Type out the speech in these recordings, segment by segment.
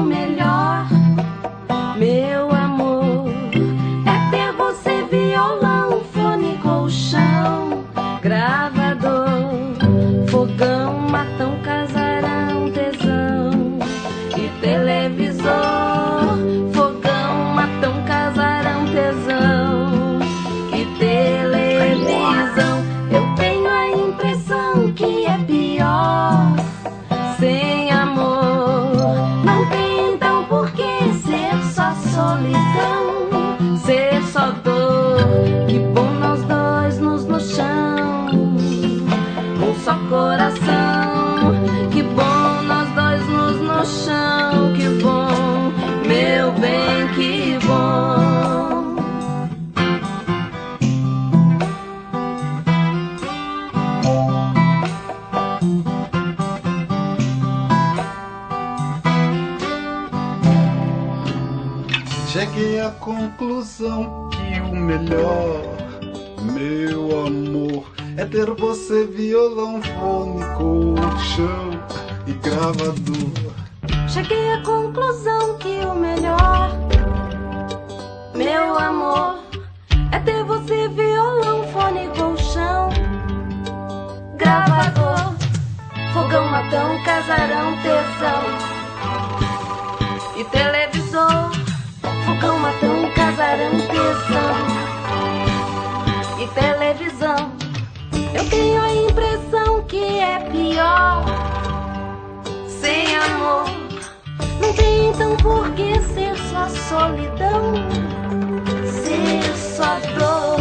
melhor, meu amor, é ter você, violão, fone, colchão, gravador, fogão, matão, casarão, tesão e televisor. Fogão, matão, casarão, tesão e televisão. Eu tenho a impressão que é pior sem amor. Não tem então por que ser só solidão, ser só dor. Que bom nós dois no chão, um só coração. Que bom nós dois no chão. Que bom, meu bem, que bom. Cheguei à conclusão que o melhor, meu amor, é ter você, violão, fone, colchão e gravador. Cheguei à conclusão que o melhor, meu amor, é ter você, violão, fone, colchão, gravador, fogão, matão, casarão, tesão e televisor. Fogão, matão, casarão, tesão e televisão. Eu tenho a impressão que é pior sem amor. Não tem então por que ser só solidão, ser só dor.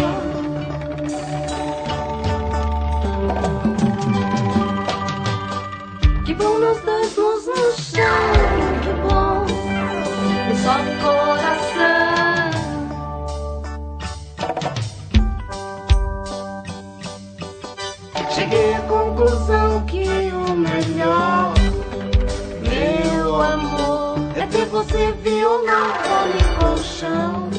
Que bom nós dois no chão, que bom, um só coração. Cheguei à conclusão que o melhor, meu amor, é ter você, violão, fone, colchão